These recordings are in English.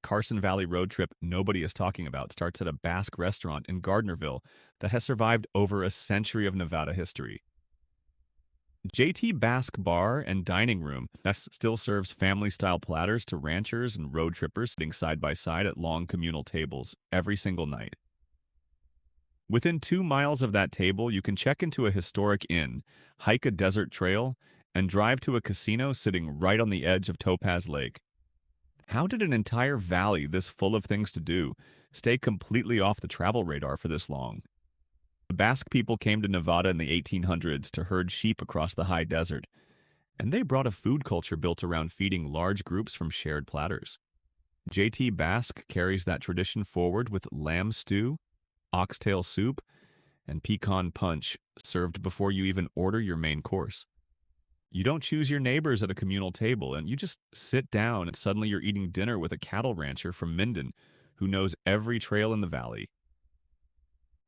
Carson Valley road trip nobody is talking about starts at a Basque restaurant in Gardnerville that has survived over a century of Nevada history. JT Basque Bar and Dining Room that still serves family-style platters to ranchers and road trippers sitting side by side at long communal tables every single night. Within 2 miles of that table, you can check into a historic inn, hike a desert trail, and drive to a casino sitting right on the edge of Topaz Lake. How did an entire valley this full of things to do stay completely off the travel radar for this long? The Basque people came to Nevada in the 1800s to herd sheep across the high desert, and they brought a food culture built around feeding large groups from shared platters. JT Basque carries that tradition forward with lamb stew, oxtail soup, and pecan punch served before you even order your main course. You don't choose your neighbors at a communal table, and you just sit down and suddenly you're eating dinner with a cattle rancher from Minden who knows every trail in the valley.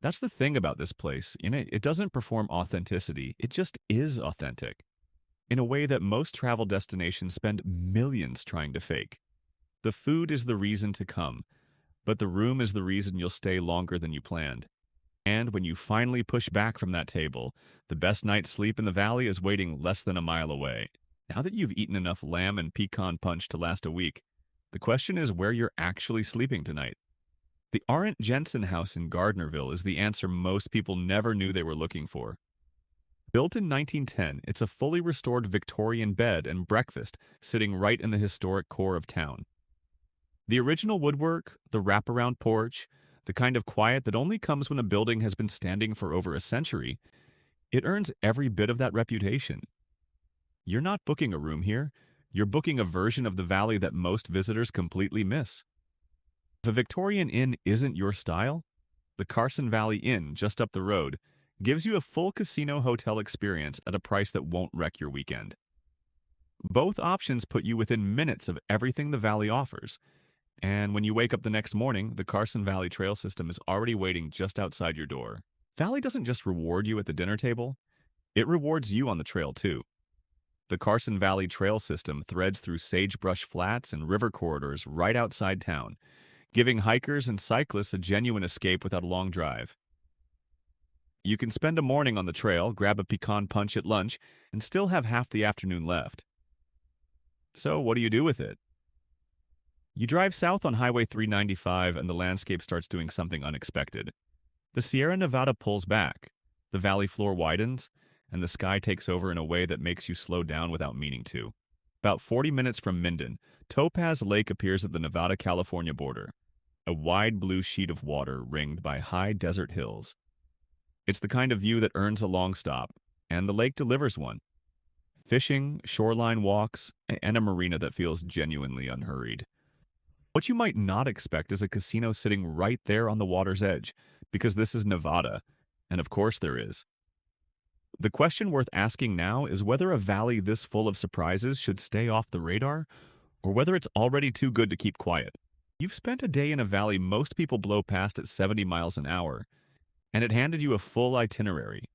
That's the thing about this place. It doesn't perform authenticity. It just is authentic in a way that most travel destinations spend millions trying to fake. The food is the reason to come, but the room is the reason you'll stay longer than you planned. And when you finally push back from that table, the best night's sleep in the valley is waiting less than a mile away. Now that you've eaten enough lamb and pecan punch to last a week, the question is where you're actually sleeping tonight. The Arndt Jensen House in Gardnerville is the answer most people never knew they were looking for. Built in 1910, it's a fully restored Victorian bed and breakfast sitting right in the historic core of town. The original woodwork, the wraparound porch, the kind of quiet that only comes when a building has been standing for over a century, it earns every bit of that reputation. You're not booking a room here, you're booking a version of the valley that most visitors completely miss. If a Victorian inn isn't your style, the Carson Valley Inn, just up the road, gives you a full casino hotel experience at a price that won't wreck your weekend. Both options put you within minutes of everything the valley offers, and when you wake up the next morning, the Carson Valley Trail System is already waiting just outside your door. Valley doesn't just reward you at the dinner table, it rewards you on the trail too. The Carson Valley Trail System threads through sagebrush flats and river corridors right outside town, giving hikers and cyclists a genuine escape without a long drive. You can spend a morning on the trail, grab a pecan punch at lunch, and still have half the afternoon left. So what do you do with it? You drive south on Highway 395 and the landscape starts doing something unexpected. The Sierra Nevada pulls back, the valley floor widens, and the sky takes over in a way that makes you slow down without meaning to. About 40 minutes from Minden, Topaz Lake appears at the Nevada-California border, a wide blue sheet of water ringed by high desert hills. It's the kind of view that earns a long stop, and the lake delivers one. Fishing, shoreline walks, and a marina that feels genuinely unhurried. What you might not expect is a casino sitting right there on the water's edge, because this is Nevada, and of course there is. The question worth asking now is whether a valley this full of surprises should stay off the radar, or whether it's already too good to keep quiet. You've spent a day in a valley most people blow past at 70 miles an hour, and it handed you a full itinerary.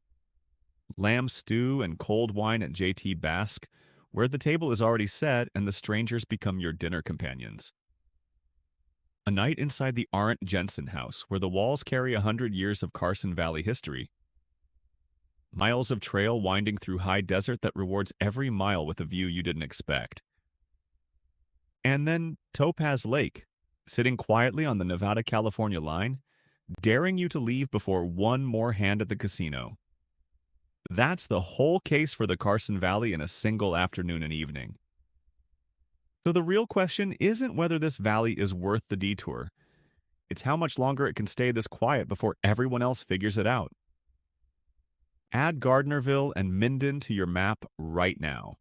Lamb stew and cold wine at JT Basque, where the table is already set and the strangers become your dinner companions. A night inside the Arndt Jensen House, where the walls carry 100 years of Carson Valley history. Miles of trail winding through high desert that rewards every mile with a view you didn't expect. And then Topaz Lake, sitting quietly on the Nevada-California line, daring you to leave before one more hand at the casino. That's the whole case for the Carson Valley in a single afternoon and evening. So the real question isn't whether this valley is worth the detour. It's how much longer it can stay this quiet before everyone else figures it out. Add Gardnerville and Minden to your map right now.